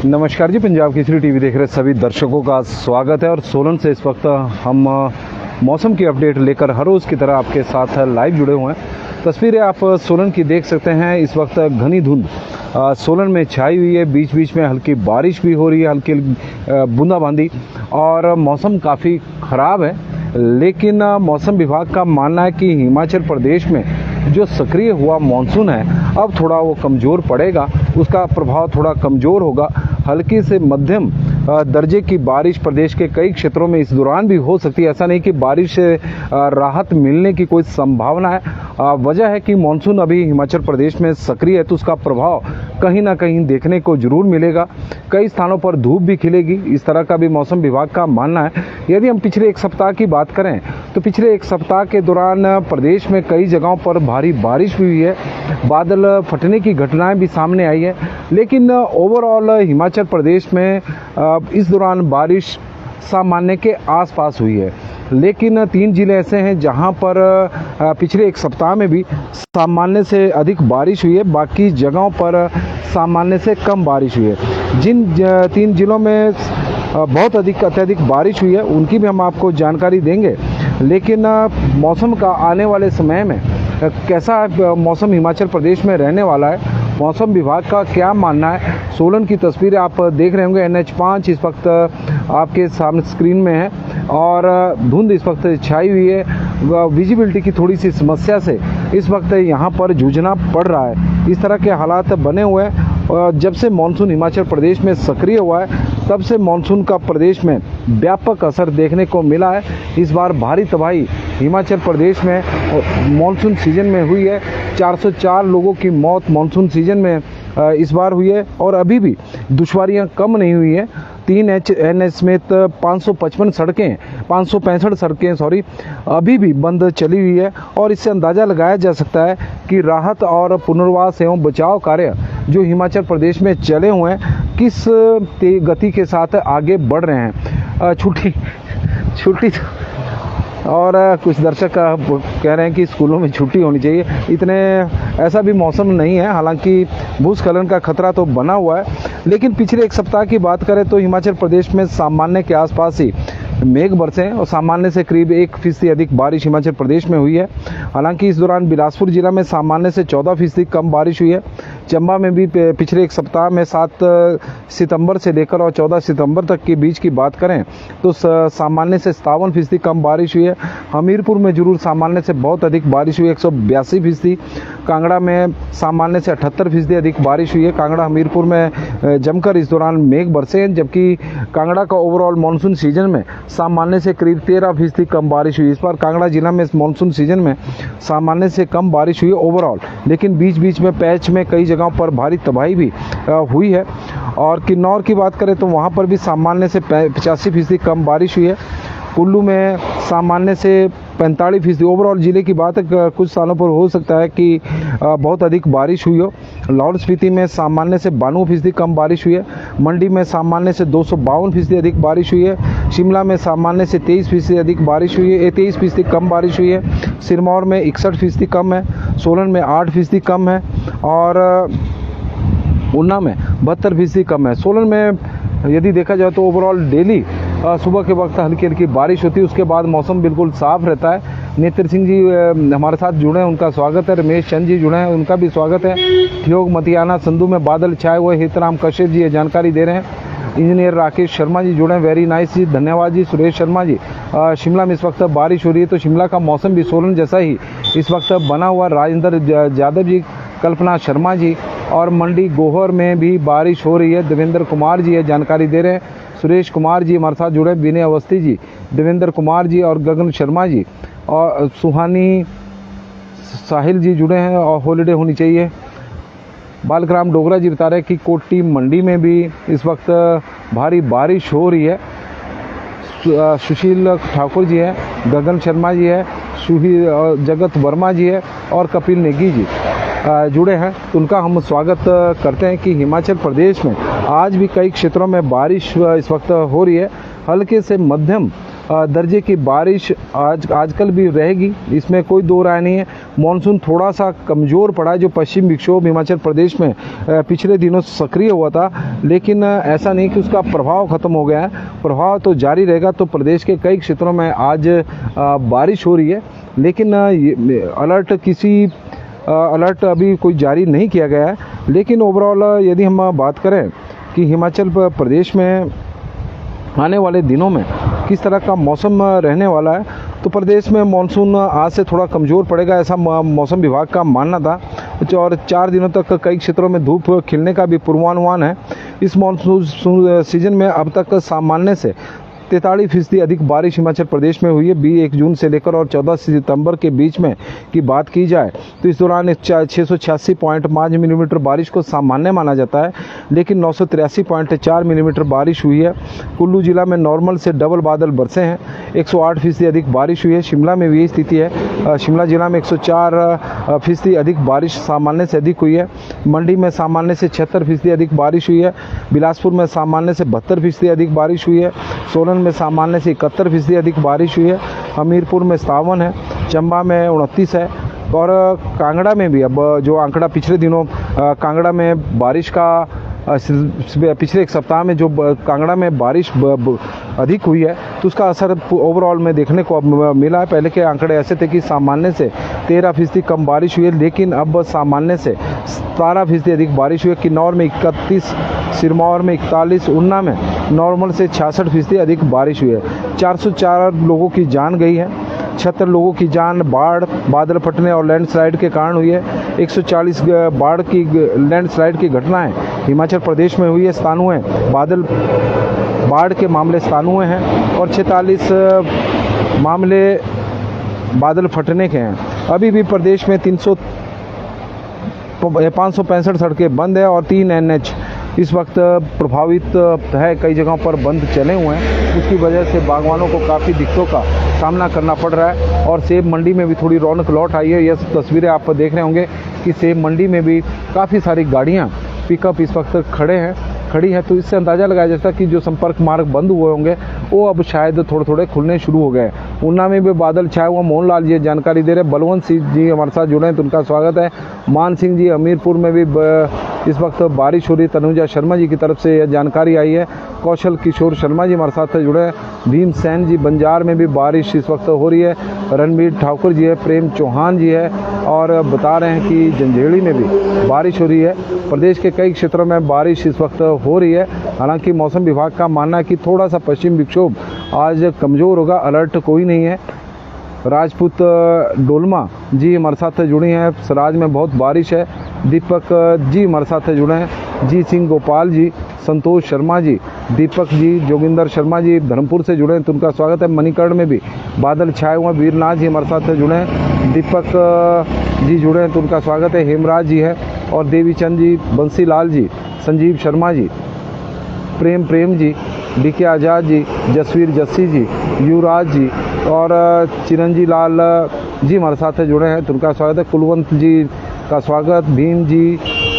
नमस्कार जी, पंजाब केसरी टीवी देख रहे सभी दर्शकों का स्वागत है। और सोलन से इस वक्त हम मौसम की अपडेट लेकर हर रोज़ की तरह आपके साथ लाइव जुड़े हुए हैं। तस्वीरें आप सोलन की देख सकते हैं। इस वक्त घनी धुंध सोलन में छाई हुई है, बीच बीच में हल्की बारिश भी हो रही है, हल्की बूंदाबांदी, और मौसम काफ़ी ख़राब है। लेकिन मौसम विभाग का मानना है कि हिमाचल प्रदेश में जो सक्रिय हुआ मानसून है अब थोड़ा वो कमज़ोर पड़ेगा, उसका प्रभाव थोड़ा कमज़ोर होगा। हल्की से मध्यम दर्जे की बारिश प्रदेश के कई क्षेत्रों में इस दौरान भी हो सकती है। ऐसा नहीं कि बारिश से राहत मिलने की कोई संभावना है। वजह है कि मानसून अभी हिमाचल प्रदेश में सक्रिय है, तो उसका प्रभाव कहीं ना कहीं देखने को जरूर मिलेगा। कई स्थानों पर धूप भी खिलेगी, इस तरह का भी मौसम विभाग का मानना है। यदि हम पिछले एक सप्ताह की बात करें तो पिछले एक सप्ताह के दौरान प्रदेश में कई जगहों पर भारी बारिश हुई है, बादल फटने की घटनाएं भी सामने आई है। लेकिन ओवरऑल हिमाचल प्रदेश में इस दौरान बारिश सामान्य के आसपास हुई है। लेकिन 3 जिले ऐसे हैं जहां पर पिछले एक सप्ताह में भी सामान्य से अधिक बारिश हुई है, बाकी जगहों पर सामान्य से कम बारिश हुई है। जिन 3 जिलों में बहुत अत्यधिक बारिश हुई है उनकी भी हम आपको जानकारी देंगे। लेकिन मौसम का आने वाले समय में कैसा मौसम हिमाचल प्रदेश में रहने वाला है, मौसम विभाग का क्या मानना है, सोलन की तस्वीरें आप देख रहे होंगे। NH5 इस वक्त आपके सामने स्क्रीन में है और धुंध इस वक्त छाई हुई है। विजिबिलिटी की थोड़ी सी समस्या से इस वक्त यहाँ पर जूझना पड़ रहा है। इस तरह के हालात बने हुए हैं। जब से मानसून हिमाचल प्रदेश में सक्रिय हुआ है तब से मानसून का प्रदेश में व्यापक असर देखने को मिला है। इस बार भारी तबाही हिमाचल प्रदेश में मानसून सीजन में हुई है। 404 लोगों की मौत मानसून सीजन में इस बार हुई है और अभी भी दुश्वारियां कम नहीं हुई है। 3 NH समेत 565 सड़कें अभी भी बंद चली हुई है। और इससे अंदाज़ा लगाया जा सकता है कि राहत और पुनर्वास एवं बचाव कार्य जो हिमाचल प्रदेश में चले हुए हैं किस गति के साथ आगे बढ़ रहे हैं। छुट्टी और कुछ दर्शक कह रहे हैं कि स्कूलों में छुट्टी होनी चाहिए। ऐसा भी मौसम नहीं है, हालांकि भूस्खलन का खतरा तो बना हुआ है। लेकिन पिछले एक सप्ताह की बात करें तो हिमाचल प्रदेश में सामान्य के आसपास ही मेघ बरसे हैं और सामान्य से करीब 1% अधिक बारिश हिमाचल प्रदेश में हुई है। हालांकि इस दौरान बिलासपुर जिला में सामान्य से 14% कम बारिश हुई है। चंबा में भी पिछले एक सप्ताह में 7 सितंबर से लेकर और 14 सितंबर तक के बीच की बात करें तो सामान्य से 57% कम बारिश हुई है। हमीरपुर में जरूर सामान्य से बहुत अधिक बारिश हुई है, 182%। कांगड़ा में सामान्य से 78% अधिक बारिश हुई है। कांगड़ा हमीरपुर में जमकर इस दौरान मेघ बरसे हैं, जबकि कांगड़ा का ओवरऑल मानसून सीजन में सामान्य से करीब 13% कम बारिश हुई। इस बार कांगड़ा जिला में इस मानसून सीजन में सामान्य से कम बारिश हुई ओवरऑल, लेकिन बीच बीच में पैच में कई जगहों पर भारी तबाही भी हुई है। और किन्नौर की बात करें तो वहाँ पर भी सामान्य से 85% कम बारिश हुई है। कुल्लू में सामान्य से 45%। ओवरऑल ज़िले की बात है, कुछ स्थानों पर हो सकता है कि बहुत अधिक बारिश हुई हो। लाहौल स्पीति में सामान्य से 92% कम बारिश हुई है। मंडी में सामान्य से 252% अधिक बारिश हुई है। शिमला में सामान्य से 23% अधिक बारिश हुई है, 23% कम बारिश हुई है। सिरमौर में 61% कम है। सोलन में 8% कम है और ऊना में 72% कम है। सोलन में यदि देखा जाए तो ओवरऑल डेली सुबह के वक्त हल्की हल्की बारिश होती है, उसके बाद मौसम बिल्कुल साफ रहता है। नेत्र सिंह जी हमारे साथ जुड़े हैं, उनका स्वागत है। रमेश चंद जी जुड़े हैं, उनका भी स्वागत है। ठियोग मतियाना संधू में बादल छाए हुए, हितराम कश्यप जी ये जानकारी दे रहे हैं। इंजीनियर राकेश शर्मा जी जुड़े हैं, वेरी नाइस जी, धन्यवाद जी। सुरेश शर्मा जी शिमला में इस वक्त बारिश हो रही है, तो शिमला का मौसम भी सोलन जैसा ही इस वक्त बना हुआ। राजेंद्र यादव जी, कल्पना शर्मा जी और मंडी गोहर में भी बारिश हो रही है। देवेंद्र कुमार जी ये जानकारी दे रहे हैं। सुरेश कुमार जी हमारे साथ जुड़े, विनय अवस्थी जी, देवेंद्र कुमार जी और गगन शर्मा जी और सुहानी साहिल जी जुड़े हैं और हॉलीडे होनी चाहिए। बालग्राम डोगरा जी बता रहे हैं कि कोटी मंडी में भी इस वक्त भारी बारिश हो रही है। सुशील ठाकुर जी हैं, गगन शर्मा जी है, जगत वर्मा जी है और कपिल नेगी जी जुड़े हैं, तो उनका हम स्वागत करते हैं कि हिमाचल प्रदेश में आज भी कई क्षेत्रों में बारिश इस वक्त हो रही है। हल्के से मध्यम दर्जे की बारिश आजकल भी रहेगी, इसमें कोई दो राय नहीं है। मानसून थोड़ा सा कमज़ोर पड़ा है, जो पश्चिम विक्षोभ हिमाचल प्रदेश में पिछले दिनों सक्रिय हुआ था, लेकिन ऐसा नहीं कि उसका प्रभाव ख़त्म हो गया है, प्रभाव तो जारी रहेगा। तो प्रदेश के कई क्षेत्रों में आज बारिश हो रही है, लेकिन अलर्ट अभी कोई जारी नहीं किया गया है। लेकिन ओवरऑल यदि हम बात करें कि हिमाचल प्रदेश में आने वाले दिनों में किस तरह का मौसम रहने वाला है, तो प्रदेश में मानसून आज से थोड़ा कमज़ोर पड़ेगा, ऐसा मौसम विभाग का मानना था। और 4 दिनों तक कई क्षेत्रों में धूप खिलने का भी पूर्वानुमान है। इस मानसून सीजन में अब तक सामान्य से 43% अधिक बारिश हिमाचल प्रदेश में हुई है। 1 जून से लेकर और 14 सितंबर के बीच में की बात की जाए तो इस दौरान 686.5 मिलीमीटर बारिश को सामान्य माना जाता है, लेकिन 983.4 मिलीमीटर बारिश हुई है। कुल्लू जिला में नॉर्मल से डबल बादल बरसे हैं, 108% अधिक बारिश हुई है। शिमला में भी यही स्थिति है, शिमला जिला में 104% अधिक बारिश सामान्य से अधिक हुई है। मंडी में सामान्य से 76% अधिक बारिश हुई है। बिलासपुर में सामान्य से 72% अधिक बारिश हुई है। सोलन में सामान्य से 71% अधिक बारिश हुई है। हमीरपुर में 57 है, चंबा में 29 है। और कांगड़ा में भी अब जो आंकड़ा पिछले दिनों कांगड़ा में बारिश का पिछले एक सप्ताह में जो कांगड़ा में बारिश अधिक हुई है, तो उसका असर ओवरऑल में देखने को मिला है। पहले के आंकड़े ऐसे थे कि सामान्य से 13% कम बारिश हुई है, लेकिन अब सामान्य से 17% अधिक बारिश हुई है। किन्नौर में 31, सिरमौर में 41, ऊना में नॉर्मल से 66% अधिक बारिश हुई है। 404 लोगों की जान गई है, 76 लोगों की जान बाढ़, बादल फटने और लैंडस्लाइड के कारण हुई है। 140 लैंडस्लाइड की घटनाएं हिमाचल प्रदेश में हुई है। बाढ़ के मामले स्थानीय हैं और 46 मामले बादल फटने के हैं। अभी भी प्रदेश में 565 सड़कें बंद है और 3 NH इस वक्त प्रभावित है, कई जगहों पर बंद चले हुए हैं। उसकी वजह से बागवानों को काफ़ी दिक्कतों का सामना करना पड़ रहा है। और सेब मंडी में भी थोड़ी रौनक लौट आई है। यह तस्वीरें आप देख रहे होंगे कि सेब मंडी में भी काफ़ी सारी गाड़ियाँ पिकअप इस वक्त खड़ी है। तो इससे अंदाज़ा लगाया जाता है कि जो संपर्क मार्ग बंद हुए होंगे वो अब शायद थोड़े थोड़े खुलने शुरू हो गए। ऊना में भी बादल छाए हुआ, मोहन लाल जी जानकारी दे रहे। बलवंत सिंह जी हमारे साथ जुड़े हैं, तो उनका स्वागत है। मान सिंह जी हमीरपुर में भी इस वक्त बारिश हो रही है, तनुजा शर्मा जी की तरफ से यह जानकारी आई है। कौशल किशोर शर्मा जी हमारे साथ जुड़े हैं। भीम सैन जी बंजार में भी बारिश इस वक्त हो रही है। रणबीर ठाकुर जी है, प्रेम चौहान जी है और बता रहे हैं कि जंजेड़ी में भी बारिश हो रही है। प्रदेश के कई क्षेत्रों में बारिश इस वक्त हो रही है। हालांकि मौसम विभाग का मानना है कि थोड़ा सा पश्चिम विक्षोभ आज कमज़ोर होगा, अलर्ट कोई नहीं है। राजपूत डोलमा जी हमारे साथ जुड़ी हैं, सराज में बहुत बारिश है। दीपक जी हमारे साथ जुड़े हैं। जी सिंह गोपाल जी, संतोष शर्मा जी, दीपक जी, जोगिंदर शर्मा जी धर्मपुर से जुड़े हैं, तो उनका स्वागत है। मणिकर्ण में भी बादल छाए हुए हैं। वीरनाथ जी हमारे साथ जुड़े हैं। दीपक जी जुड़े हैं, तो उनका स्वागत है। हेमराज जी है और देवीचंद जी, बंसी लाल जी, संजीव शर्मा जी, प्रेम जी, DK आज़ाद जी, जसवीर जस्सी जी, युवराज जी और चिरंजी लाल जी हमारे साथ जुड़े हैं, तो उनका स्वागत है। कुलवंत जी का स्वागत, भीम जी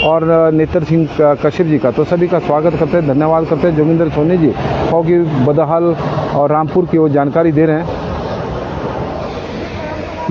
और नेत्र सिंह कश्यप जी का, तो सभी का स्वागत करते हैं, धन्यवाद करते हैं। जोगिंदर सोनी जी फौगी बदहाल और रामपुर की वो जानकारी दे रहे हैं।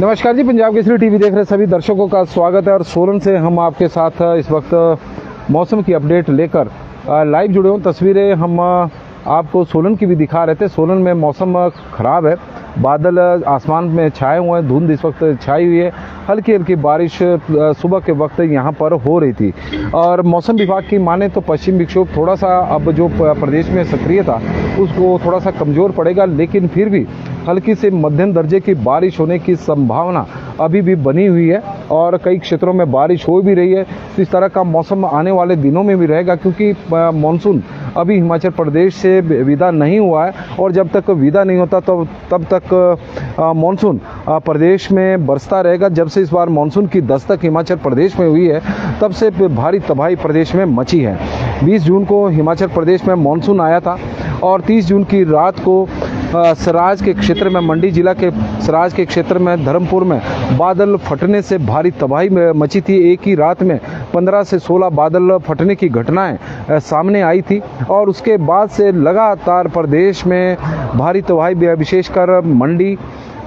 नमस्कार जी, पंजाब केसरी टीवी देख रहे सभी दर्शकों का स्वागत है। और सोलन से हम आपके साथ इस वक्त मौसम की अपडेट लेकर लाइव जुड़े हुए। तस्वीरें हम आपको सोलन की भी दिखा रहे थे। सोलन में मौसम ख़राब है, बादल आसमान में छाए हुए हैं, धुंध इस वक्त छाई हुई है। हल्की हल्की बारिश सुबह के वक्त यहाँ पर हो रही थी। और मौसम विभाग की माने तो पश्चिम विक्षोभ थोड़ा सा अब जो प्रदेश में सक्रिय था उसको थोड़ा सा कमज़ोर पड़ेगा, लेकिन फिर भी हल्की से मध्यम दर्जे की बारिश होने की संभावना अभी भी बनी हुई है और कई क्षेत्रों में बारिश हो भी रही है। तो इस तरह का मौसम आने वाले दिनों में भी रहेगा, क्योंकि मानसून अभी हिमाचल प्रदेश से विदा नहीं हुआ है और जब तक विदा नहीं होता तो तब तक मानसून प्रदेश में बरसता रहेगा। जब से इस बार मानसून की दस्तक हिमाचल प्रदेश में हुई है तब से भारी तबाही प्रदेश में मची है। 20 जून को हिमाचल प्रदेश में मानसून आया था और 30 जून की रात को सराज के क्षेत्र में, मंडी जिला के सराज के क्षेत्र में, धर्मपुर में बादल फटने से भारी तबाही मची थी। एक ही रात में 15 से 16 बादल फटने की घटनाएं सामने आई थी और उसके बाद से लगातार प्रदेश में भारी तबाही, विशेषकर मंडी,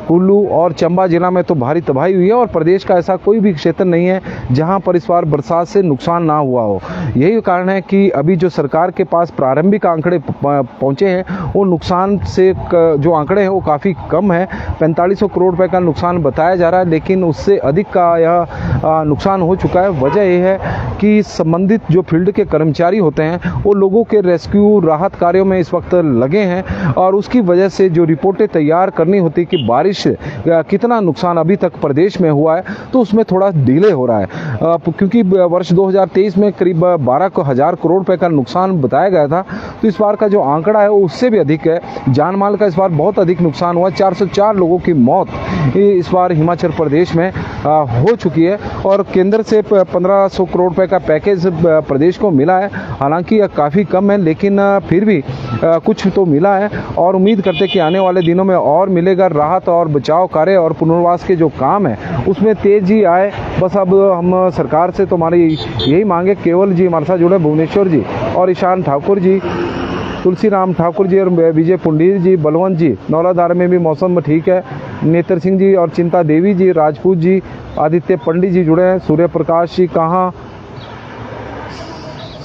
कुल्लू और चंबा जिला में तो भारी तबाही हुई है और प्रदेश का ऐसा कोई भी क्षेत्र नहीं है जहां पर इस बार बरसात से नुकसान ना हुआ हो। यही कारण है कि अभी जो सरकार के पास प्रारंभिक आंकड़े पहुंचे हैं, वो नुकसान से जो आंकड़े हैं वो काफ़ी कम है। 4500 करोड़ रुपए का नुकसान बताया जा रहा है, लेकिन उससे अधिक का यह नुकसान हो चुका है। वजह यह है कि संबंधित जो फील्ड के कर्मचारी होते हैं वो लोगों के रेस्क्यू, राहत कार्यों में इस वक्त लगे हैं और उसकी वजह से जो रिपोर्टें तैयार करनी होती कि बारिश कितना नुकसान अभी तक प्रदेश में हुआ है, तो उसमें थोड़ा डिले हो रहा है, क्योंकि वर्ष 2023 में करीब 12,000 करोड़ रुपए का नुकसान बताया गया था। तो इस बार का जो आंकड़ा है वो उससे भी अधिक है। जान माल का इस बार बहुत अधिक नुकसान हुआ। 404 लोगों की मौत इस बार हिमाचल प्रदेश में हो चुकी है और केंद्र से 1500 करोड़ रुपए का पैकेज प्रदेश को मिला है। हालांकि यह काफ़ी कम है, लेकिन फिर भी कुछ तो मिला है और उम्मीद करते कि आने वाले दिनों में और मिलेगा। राहत और बचाव कार्य और पुनर्वास के जो काम है उसमें तेजी आए। बस अब हम सरकार से तो हमारी यही मांगे, केवल जी हमारे साथ जुड़े, भुवनेश्वर जी और ईशान ठाकुर जी, तुलसीराम ठाकुर जी और विजय पुंडीर जी, बलवंत जी। नौलाधार में भी मौसम ठीक है। नेत्र सिंह जी और चिंता देवी जी, राजपूत जी, आदित्य पंडित जी जुड़े हैं। सूर्य प्रकाश जी कहाँ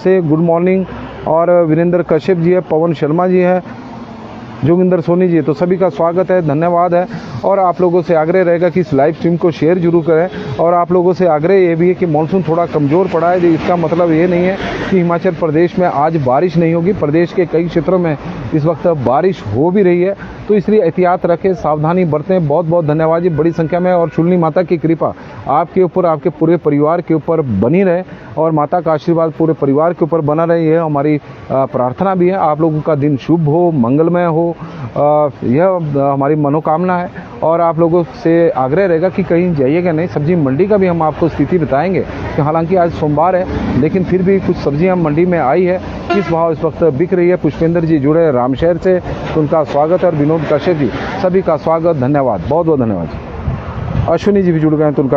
से गुड मॉर्निंग, और वीरेंद्र कश्यप जी है, पवन शर्मा जी है, जोगिंदर सोनी जी। तो सभी का स्वागत है, धन्यवाद है। और आप लोगों से आग्रह रहेगा कि इस लाइव स्ट्रीम को शेयर जरूर करें। और आप लोगों से आग्रह ये भी है कि मानसून थोड़ा कमज़ोर पड़ा है, इसका मतलब ये नहीं है कि हिमाचल प्रदेश में आज बारिश नहीं होगी। प्रदेश के कई क्षेत्रों में इस वक्त बारिश हो भी रही है, तो इसलिए एहतियात रखें, सावधानी बरतें। बहुत बहुत धन्यवाद जी, बड़ी संख्या में। और चुन्नी माता की कृपा आपके ऊपर, आपके पूरे परिवार के ऊपर बनी रहे और माता का आशीर्वाद पूरे परिवार के ऊपर बना रहे, यह हमारी प्रार्थना भी है। आप लोगों का दिन शुभ हो, मंगलमय हो, यह हमारी मनोकामना है। और आप लोगों से आग्रह रहेगा कि कहीं जाइएगा नहीं। सब्जी मंडी का भी हम आपको स्थिति बताएंगे कि हालांकि आज सोमवार है, लेकिन फिर भी कुछ सब्जियां मंडी में आई है, किस भाव इस वक्त बिक रही है। पुष्पेंद्र जी जुड़े रामशहर से, तो उनका स्वागत है। और विनोद कश्यप जी, सभी का स्वागत, धन्यवाद, बहुत बहुत धन्यवाद। अश्विनी जी भी जुड़ गए हैं, तो उनका भी